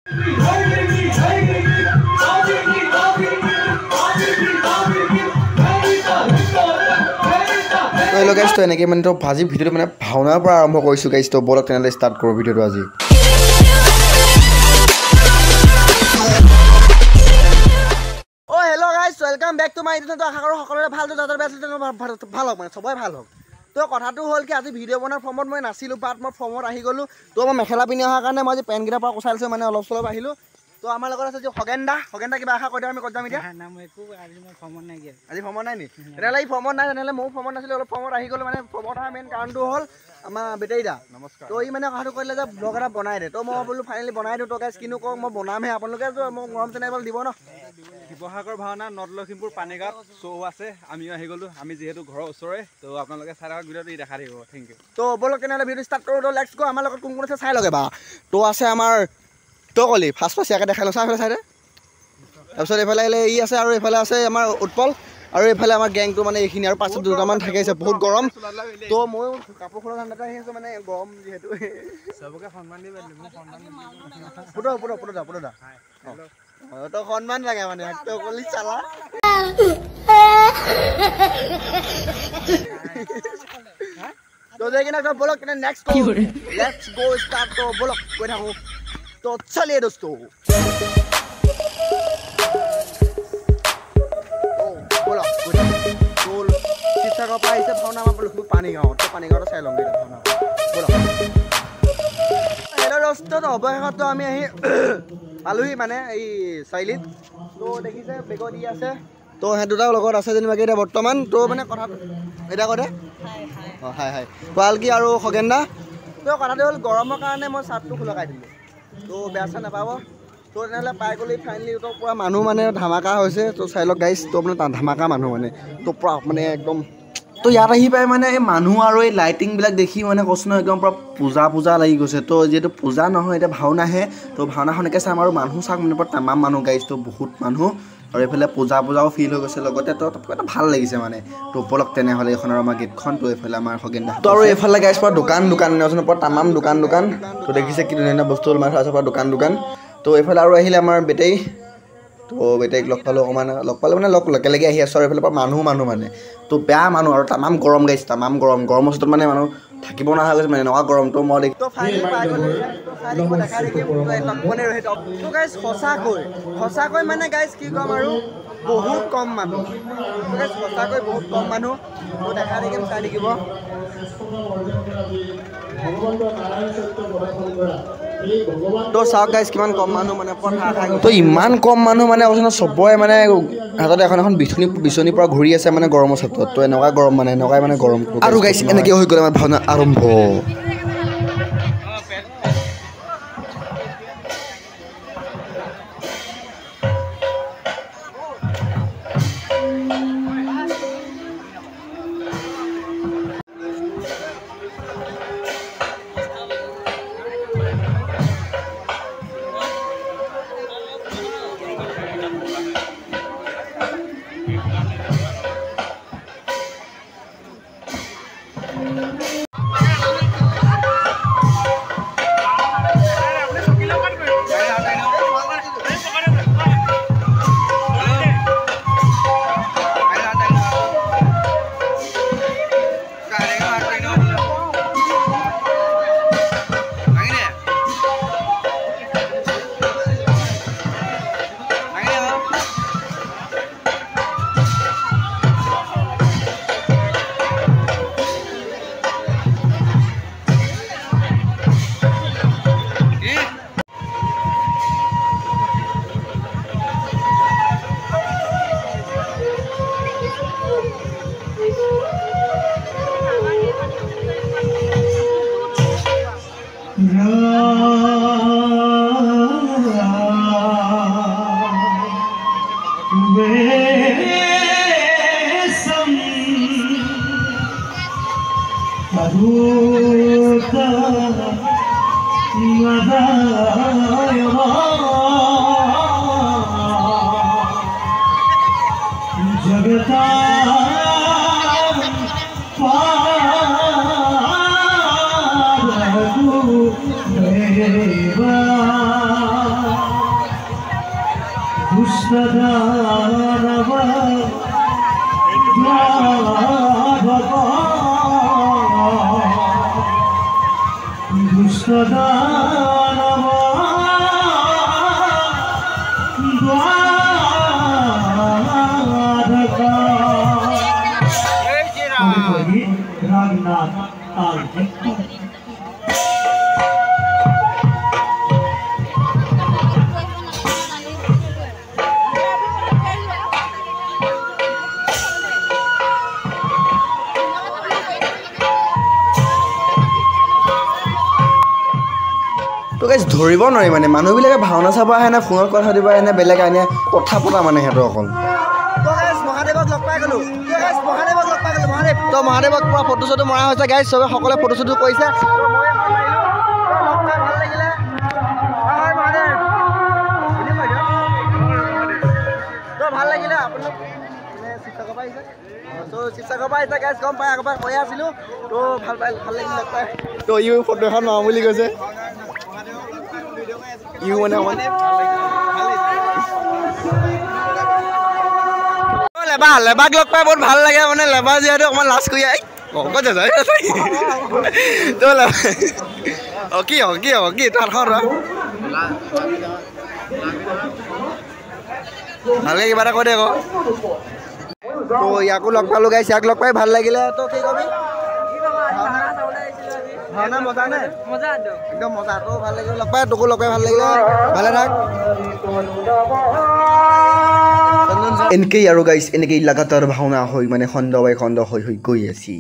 Hello guys तो এনেকৈ মানে তো ভাজি ভিডিওটো মানে ভাওনাৰ পৰা আৰম্ভ কৰিছো গাইস তো বলক তেনেহলে ষ্টাৰ্ট কৰো ভিডিওটো আজি ও hello guys welcome back to my YouTube তো আশা কৰো সকলোৰে ভাল তো দাদাৰ বেছ ভাল হওক মানে সবাই ভাল হওক তো কথাটো হ'ল কি আজি ভিডিও বনাৰ ফৰ্মত মই নাছিলো বাট মই ফৰ্মত আহি গলো তো মই মেখেলা পিনি অহাৰ কাৰণে মই আজি পেন গিটাৰ পৰা কোচাইছো মানে অলপ চলপ আহিলো তো আমাৰ লগত আছে যে হগেন্দা কিবা আশা কৈ দিও আমি কত যাম এতিয়া নাম একো আজি মই ফৰ্মত নাই গিয়া আজি ফৰ্মত নাই নি এটালে ফৰ্মত নাই তেনেহলে মই ফৰ্মত নাছিল অলপ ফৰ্মত আহি গলো মানে ফৰ্মত অহা মেইন কাৰণটো হ'ল আমাৰ বেটেইদা নমস্কাৰ তো ই মানে কথাটো কৈলে যে ব্লগ এটা বনাই দে তো মই বলো ফাইনালি বনাই দিও তো গাইস কিনো কও মই বনামহে আপোনালোকে তো মই গৰম চেনেল দিব ন শিৱসাগৰ ভাওনা নৰ্থ লখিমপুৰ পানীগাঁৱত শ্ব' আছে আমিও আহি গলো আমি যিহেতু ঘৰৰ ওচৰৰে তো আপোনালোকে চাই থাকক ভিডিঅ'টো দেখা দিব থেংক ইউ তো বলক তেনেহলে ভিডিও ষ্টাৰ্ট কৰো তো লেটস গো আমাৰ লগত কোন কোন আছে চাই লগে বা তো আছে আমাৰ টকলি ফাৰ্ষ্ট ইয়াকে দেখাই লওঁ চাই দে তাৰপিছত এইফালে ই আছে আৰু এইফালে আছে আমাৰ উৎপল আৰু এইফালে আমাৰ গেংটো মানে এইখিনি আৰু পাছত দুটামান থাকে আছে বহুত গৰম তো মই কাপোৰ খোলা ঠাণ্ডাতে আহি আছো মানে গৰম যিহেতু সবকে সন্মান দিবা মোক সন্মান পুৰা তো সন্মান লাগে মানে টকলি চালা তো দেখি না বলক নেক্সট লেটস গো স্টার্ট তো বলক কৈ থাকো तो चलिए दोस्तों बोला बोल शिक्षक से भावना पानीगाँव तो पानीगाँव चाह लगे भावना बोला हेलो दोस्तों तो अवশেষত तो आम पालुही माने चारिआलित तो देखिसे बेगत इ आछे तो हे दुटा लगत आछे जेनिबाके एटा बर्तमान तो माने कथा एटा कदे हाय हाय पालकी और खगेन्दा तो कथाটো হ'ল গৰমৰ কাৰণে মই চাৰ্টটো খুলকাই দিলোঁ তো বেয়া নাপাব তো তেনেহ'লে পাই গ'লে ফাইনেলি তো পূৰা মানুহ মানে ধামাকা হৈছে তো চাই লওক গাইছ তো মানে ধামাকা মানুহ মানে তো পূৰা মানে একদম তো ইয়াত আহি পাই মানে এই মানুহ আৰু এই লাইটিংবিলাক দেখি মানে কৈছোঁ নহয় একদম পূৰা পূজা লাগি গৈছে তো যিহেতু পূজা নহয় এতিয়া ভাওনাহে তো ভাওনাখনকে চাম আৰু মানুহ চাওক মানে পূৰা তামাম মানুহ গাইছ তো বহুত মানুহ আৰু এইফালে পূজাও ফিল হৈ গৈছে লগতে তো এটা ভাল লাগিছে মানে তো বলক তেনেহ'লে এইখন আৰু আমাৰ গেটখন তো এইফালে আমাৰ খগেন্দা তো আৰু এইফালে গাইছ পূৰা দোকান পূৰা তামাম দোকান তো দেখিছে কি ধুনীয়া বস্তু মাৰি থোৱা আছে পূৰা দোকান তো এইফালে আৰু আহিলে আমাৰ বেটেৰী তো বেটেৰীক লগ পালোঁ অকণমান লগ পালোঁ মানে একেলগে আহি আছোঁ আৰু এইফালে পৰা মানুহ মানে তো বেয়া মানুহ আৰু তামাম গৰম গাইছ তামাম গৰমৰ ওচৰত মানে মানুহ থাকিব নোৱাৰা গৈছে মানে এনেকুৱা গৰম তো মই সঁচাকৈ মানে গাইছ কি ক'ম আৰু বহুত কম মানুহ সঁচাকৈ বহুত কম মানুহ তো দেখা দেখিম চাই থাকিব তো চাওক গাইছ কিমান কম মানুহ মানে তো ইমান কম মানুহ মানে চবৰে মানে হাতত এখন বিচনীৰ পৰা ঘূৰি আছে মানে গৰমৰ ক্ষেত্ৰত তো এনেকুৱা গৰম মানে এনেকুৱাই মানে গৰম আৰু গাইছ এনেকৈ হৈ গ'লে আমাৰ ভাওনা আৰম্ভ তো গাইজ ধৰিব নোৱাৰি মানে মানুহবিলাকে ভাওনা চাব আহে নে ফোনত কথা দিব আহে নে বেলেগ আহে কথা পতা মানে সিহঁতৰ অকল মহাদেৱক লগ পাই গ'লো তো মহাদেৱক পুৰা ফটো চটো মৰা হৈছে গাইজ চবে সকলোৱে ফটো চটো কৰিছে ভাল লাগিলে আপোনালোক শিৱসাগৰ পৰা আহিছে তো শিৱসাগৰ পৰা আহিছে গাইজ গম পাই আগৰ পৰা কৈ আছিলোঁ তো ভাল লাগিলে লগ পাই তো ইও ফটো এখন মাৰোঁ বুলি কৈছে ইও মানে লেবাক লগ পাই বহুত ভাল লাগে মানে লেবা যিহেতু অকণমান লাজ কৰি আহি তো কি তাত ভালকে কিবা এটা কৈ দে আকৌ তো ইয়াকো লগ পালোঁ গাইছ ইয়াক লগ পাই ভাল লাগিলে তো কি কবি ভাওনা মজা নে একদম মজা তো ভাল লাগিলে লগ পাই তোকো লগ পাই ভাল লাগিলে ভালে থাক এনেকেই আৰু গাইছ এনেকেই লাগাতাৰ ভাওনা হৈ মানে খণ্ড বাই খণ্ড হৈ গৈ আছে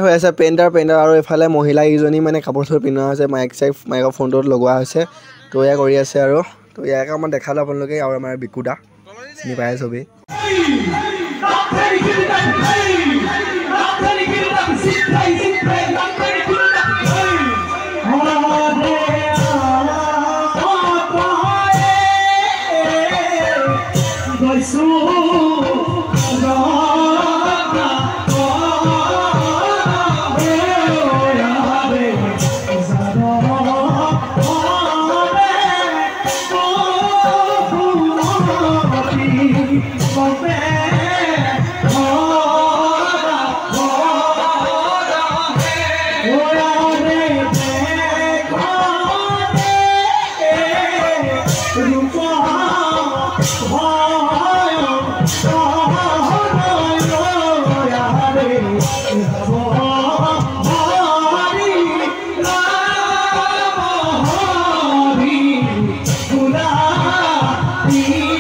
হৈ আছে পেইণ্টাৰ আৰু এফালে মহিলা কেইজনী মানে কাপোৰ চাপোৰ পিন্ধোৱা হৈছে মাইকৰ ফোনটোত লগোৱা হৈছে তো এয়া কৰি আছে আৰু তো ইয়াকে আমাৰ দেখালোঁ আপোনালোকে আৰু আমাৰ বিকুদা চিনি পায় চবেই Hare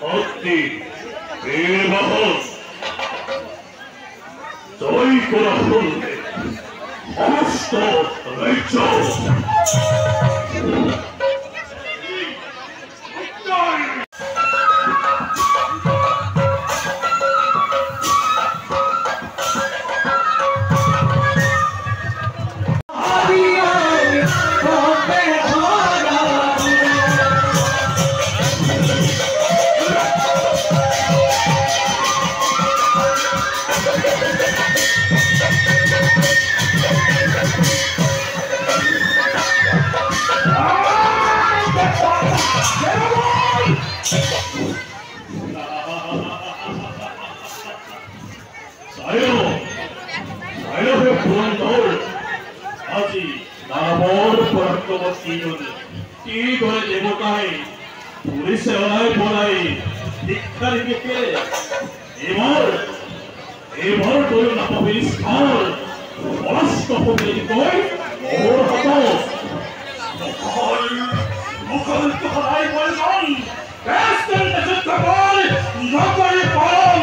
অতি বীৰবাহন জয় কৰা হলতে সমস্ত ৰাজ্য আজি নামৰ পৰাক্ৰমী কি কৰে দেৱতাই পুলিচে অনাই পলাই শিক্ষা দিকে এইবাৰ তোৰ নাপাবি স্থান পৰাস্ত কৰি কৈ মোৰ হাতত মুখল সহায় প্ৰয়োজন নকৰি পাম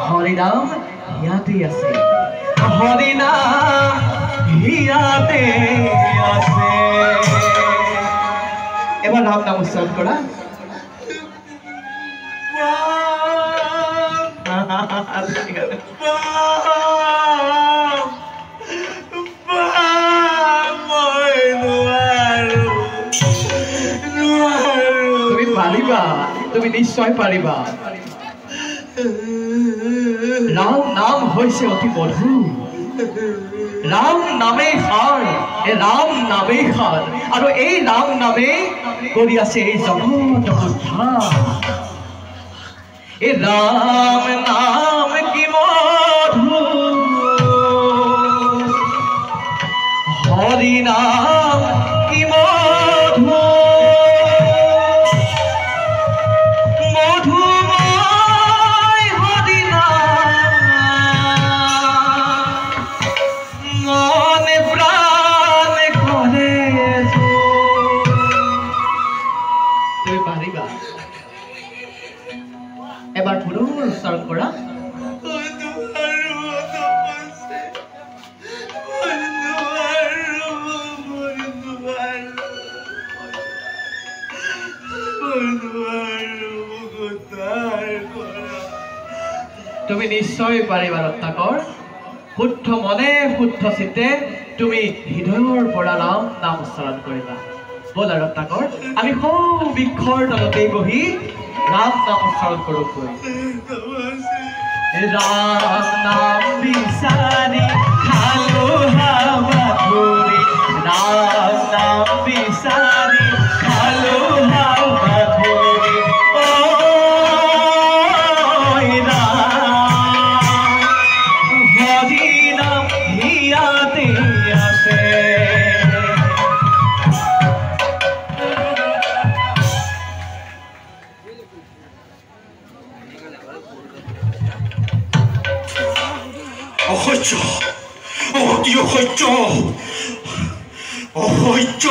হরিনাম ইয়াতে আছে হরিনাম ইয়াতে আছে এবার রাম নাম উচ্চারণ করা তুমি পারিবা তুমি নিশ্চয় পারিবা রাম নাম হয়েছে অতি মধুর ৰাম নামেই সাৰ, এই ৰাম নামেই সাৰ, আৰু এই ৰাম নামে কৰি আছে এই জগত উদ্ধাৰ। এই ৰাম নাম কি মধু, হৰি নাম কি মধু, মধুময় হৰি নাম মনে প্ৰাণ কৰে। তুমি পাৰিবা? এবাৰ পুনৰ উচ্চাৰণ কৰা। তুমি নিশ্চয় পাৰিবা ৰত্নাকৰ। শুদ্ধ মনে শুদ্ধ চিত্তে তুমি হৃদয়ৰ পৰা ৰাম নাম উচ্চাৰণ কৰিবা। ব'লা ৰত্নাকৰ, আমি বৃক্ষৰ তলতেই বহি ৰাম নাম উচ্চাৰণ কৰোঁগৈ। ৰাম নাম বিচাৰি খালো হাবাথুৰি, ৰাম নাম বিচাৰি খালো হাবাথুৰি, অসহ্য, অতি অসহ্য, অসহ্য।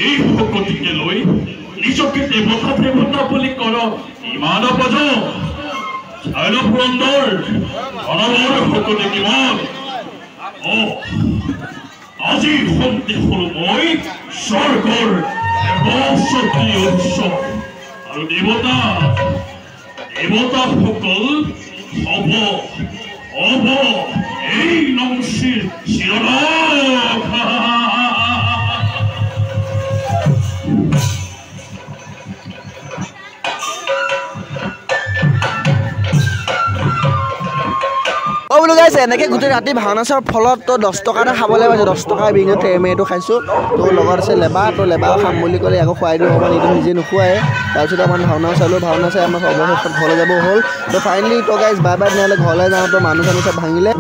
এই ভকতিকে লৈ নিজকে দেৱতা দেৱতা বুলি কৰ ইমান অপজ চাইল পুৰন্দৰ মানৱৰ ভকতি কিমান আজি সন্দেহ মই স্বৰ্গৰ দেৱস্বতীয় উৎসৱ আৰু দেৱতাসকল হ'ব হ'ব এই নমশিৰ শিৰৰখা বোলো গাইছে এনেকৈ গোটেই ৰাতি ভাওনা চোৱাৰ ফলত তো 10 টকা এটা খাবলৈ পাইছোঁ 10 টকাৰ বিঙত ট্ৰেমেটো খাইছোঁ তো লগত আছে লেবা তো লেবা খাম বুলি ক'লে আকৌ খুৱাই দিওঁ অকণমান এইটো নিজে নোখোৱাই তাৰপিছত অকণমান ভাওনা চালোঁ ভাওনা চাই আমাৰ অৱশেষত ঘৰলৈ যাব হ'ল তো ফাইনেলি তো গাইজ বাই বাই তেনেহ'লে ঘৰলৈ যাওঁ তো মানুহ চানুহ চব ভাঙিলে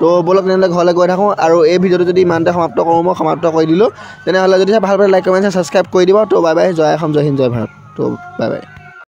তো বলক তেনেহ'লে ঘৰলৈ গৈ থাকোঁ আৰু এই ভিডিঅ'টো যদি ইমানতে সমাপ্ত কৰোঁ মই সমাপ্ত কৰি দিলোঁ তেনেহ'লে যদি ভাল পালে লাইক কমেণ্ট ছাবস্ক্ৰাইব কৰি দিব তো বাই বাই জয় অসম জয় হিন্দ জয় ভাৰত তো বাই বাই